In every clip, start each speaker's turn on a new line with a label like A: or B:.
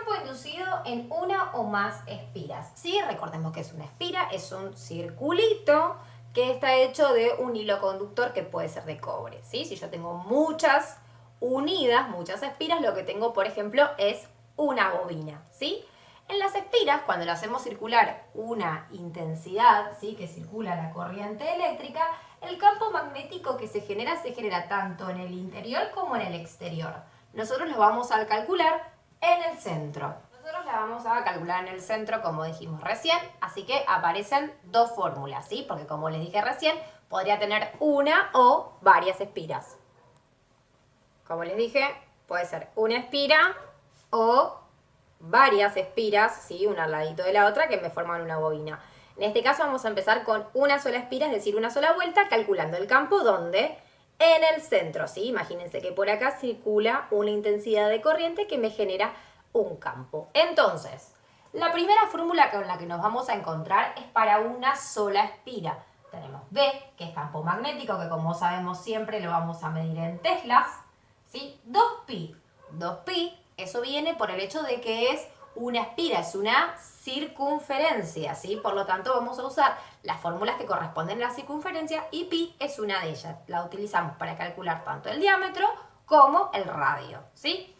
A: campo inducido en una o más espiras. Sí, recordemos que es una espira, es un circulito que está hecho de un hilo conductor que puede ser de cobre. ¿Sí? Si yo tengo muchas unidas, muchas espiras, lo que tengo, por ejemplo, es una bobina. ¿Sí? En las espiras, cuando le hacemos circular una intensidad, ¿sí?, que circula la corriente eléctrica, el campo magnético que se genera tanto en el interior como en el exterior. Nosotros lo vamos a calcular en el centro. Nosotros la vamos a calcular en el centro, como dijimos recién, así que aparecen dos fórmulas, ¿sí? Porque como les dije recién, podría tener una o varias espiras. Como les dije, puede ser una espira o varias espiras, ¿sí?, una al ladito de la otra, que me forman una bobina. En este caso vamos a empezar con una sola espira, es decir, una sola vuelta, calculando el campo donde en el centro, ¿sí? Imagínense que por acá circula una intensidad de corriente que me genera un campo. Entonces, la primera fórmula con la que nos vamos a encontrar es para una sola espira. Tenemos B, que es campo magnético, que como sabemos siempre lo vamos a medir en teslas, ¿sí? 2pi. 2pi, eso viene por el hecho de que es una espira, es una circunferencia, ¿sí? Por lo tanto, vamos a usar las fórmulas que corresponden a la circunferencia y pi es una de ellas. La utilizamos para calcular tanto el diámetro como el radio, ¿sí?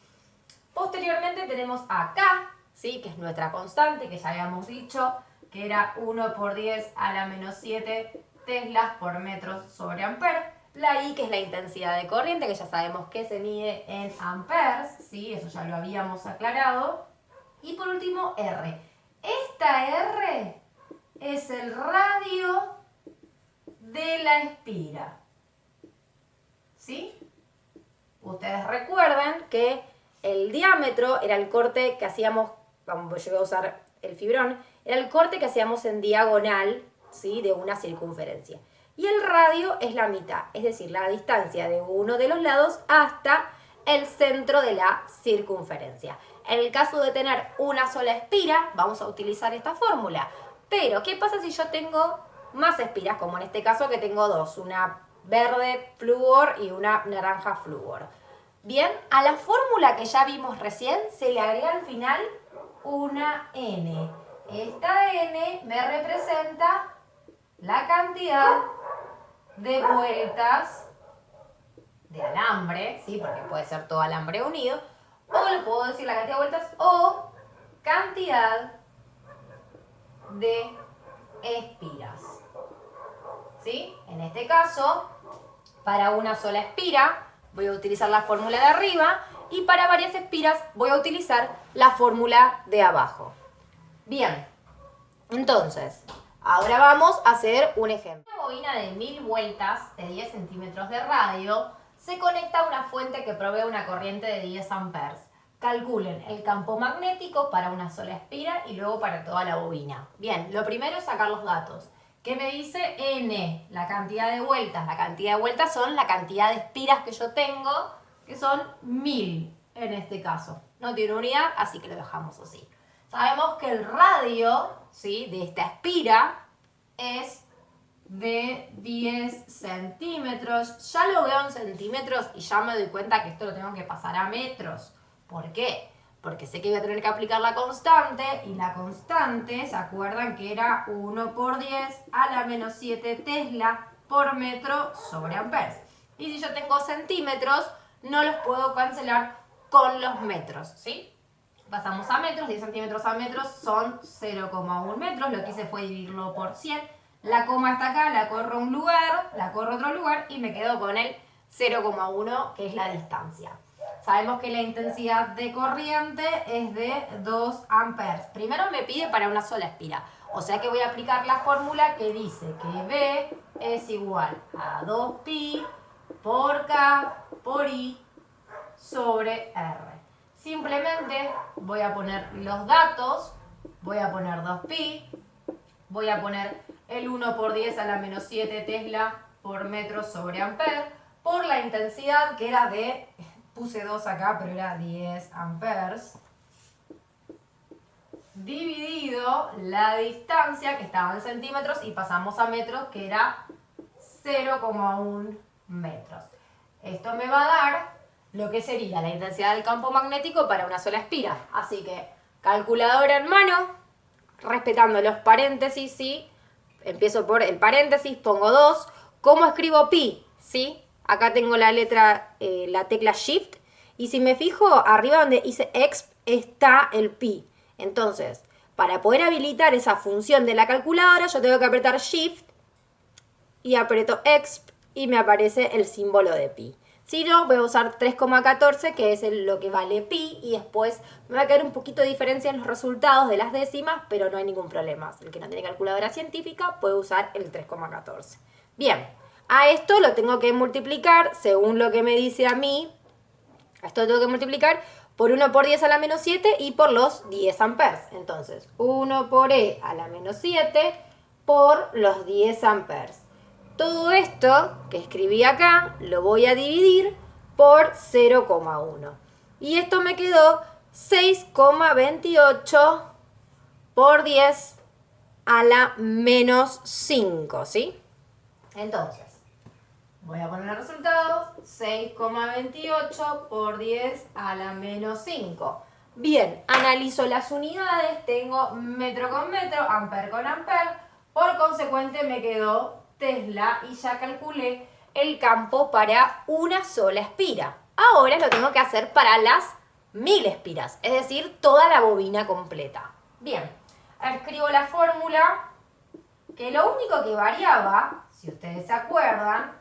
A: Posteriormente tenemos acá, ¿sí?, que es nuestra constante, que ya habíamos dicho que era 1 por 10 a la menos 7 teslas por metro sobre amper. La I, que es la intensidad de corriente, que ya sabemos que se mide en amperes, ¿sí? Eso ya lo habíamos aclarado. Y por último, R. Esta R es el radio de la espira, ¿sí? Ustedes recuerdan que el diámetro era el corte que hacíamos, vamos, yo voy a usar el fibrón, era el corte que hacíamos en diagonal, ¿sí?, de una circunferencia. Y el radio es la mitad, es decir, la distancia de uno de los lados hasta el centro de la circunferencia. En el caso de tener una sola espira, vamos a utilizar esta fórmula. Pero, ¿qué pasa si yo tengo más espiras? Como en este caso que tengo dos, una verde flúor y una naranja flúor. Bien, a la fórmula que ya vimos recién se le agrega al final una N. Esta N me representa la cantidad de vueltas de alambre, ¿sí?, porque puede ser todo alambre unido, o le puedo decir la cantidad de vueltas o cantidad de espiras, ¿sí? En este caso, para una sola espira voy a utilizar la fórmula de arriba y para varias espiras voy a utilizar la fórmula de abajo. Bien, entonces, ahora vamos a hacer un ejemplo. Una bobina de 1000 vueltas de 10 centímetros de radio se conecta a una fuente que provee una corriente de 10 amperes. Calculen el campo magnético para una sola espira y luego para toda la bobina. Bien, lo primero es sacar los datos. ¿Qué me dice N? La cantidad de vueltas. La cantidad de vueltas son la cantidad de espiras que yo tengo, que son 1000 en este caso. No tiene unidad, así que lo dejamos así. Sabemos que el radio, ¿sí?, de esta espira es de 10 centímetros. Ya lo veo en centímetros y ya me doy cuenta que esto lo tengo que pasar a metros. ¿Por qué? Porque sé que voy a tener que aplicar la constante y la constante, ¿se acuerdan que era 1 por 10 a la menos 7 tesla por metro sobre amperes? Y si yo tengo centímetros, no los puedo cancelar con los metros, ¿sí? Pasamos a metros, 10 centímetros a metros son 0,1 metros, lo que hice fue dividirlo por 100. La coma está acá, la corro a un lugar, la corro a otro lugar y me quedo con el 0,1, que es la distancia. Sabemos que la intensidad de corriente es de 2 amperes. Primero me pide para una sola espira, o sea que voy a aplicar la fórmula que dice que B es igual a 2pi por K por I sobre R. Simplemente voy a poner los datos, voy a poner 2pi, voy a poner el 1 por 10 a la menos 7 tesla por metro sobre amper, por la intensidad que era de, puse 2 acá, pero era 10 amperes, dividido la distancia que estaba en centímetros y pasamos a metros, que era 0,1 metros. Esto me va a dar lo que sería la intensidad del campo magnético para una sola espira. Así que calculadora en mano, respetando los paréntesis, ¿sí? Empiezo por el paréntesis, pongo 2. ¿Cómo escribo pi? ¿Sí? Acá tengo la letra, la tecla Shift. Y si me fijo, arriba donde dice exp está el pi. Entonces, para poder habilitar esa función de la calculadora, yo tengo que apretar Shift y aprieto exp y me aparece el símbolo de pi. Si no, voy a usar 3,14, que es lo que vale pi, y después me va a quedar un poquito de diferencia en los resultados de las décimas, pero no hay ningún problema. El que no tiene calculadora científica puede usar el 3,14. Bien, a esto lo tengo que multiplicar, según lo que me dice a mí, a esto lo tengo que multiplicar por 1 por 10 a la menos 7 y por los 10 amperes. Entonces, 1 por e a la menos 7 por los 10 amperes. Todo esto que escribí acá lo voy a dividir por 0,1. Y esto me quedó 6,28 por 10 a la menos 5, ¿sí? Entonces, voy a poner el resultado, 6,28 por 10 a la menos 5. Bien, analizo las unidades, tengo metro con metro, amper con amper, por consecuente me quedó Tesla y ya calculé el campo para una sola espira. Ahora lo tengo que hacer para las 1000 espiras, es decir, toda la bobina completa. Bien, escribo la fórmula, que lo único que variaba, si ustedes se acuerdan,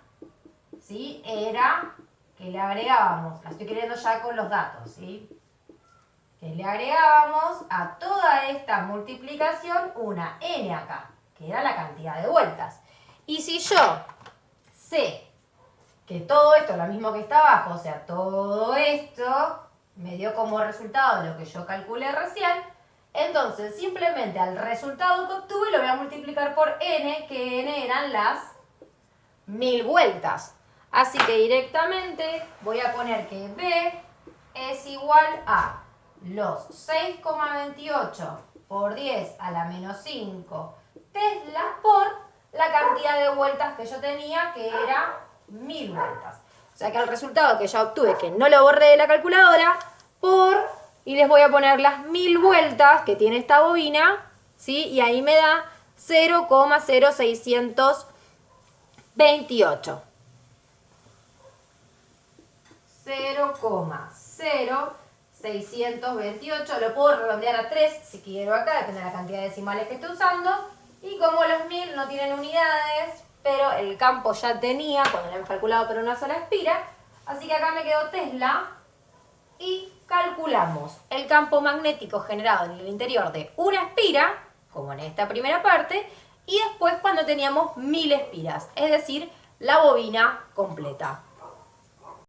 A: ¿sí? Era que le agregábamos, la estoy queriendo ya con los datos, ¿sí? Que le agregábamos a toda esta multiplicación una n acá, que era la cantidad de vueltas. Y si yo sé que todo esto es lo mismo que está abajo, o sea, todo esto me dio como resultado lo que yo calculé recién, entonces simplemente al resultado que obtuve lo voy a multiplicar por n, que n eran las 1000 vueltas. Así que directamente voy a poner que B es igual a los 6,28 por 10 a la menos 5 Tesla por la cantidad de vueltas que yo tenía, que era 1000 vueltas. O sea que el resultado que ya obtuve, que no lo borré de la calculadora, y les voy a poner las 1000 vueltas que tiene esta bobina, ¿sí? Y ahí me da 0,0628. 0,0628, lo puedo redondear a 3 si quiero acá, depende de la cantidad de decimales que esté usando. Y como los 1000 no tienen unidades, pero el campo ya tenía, cuando lo hemos calculado por una sola espira, así que acá me quedó Tesla y calculamos el campo magnético generado en el interior de una espira, como en esta primera parte, y después cuando teníamos 1000 espiras, es decir, la bobina completa.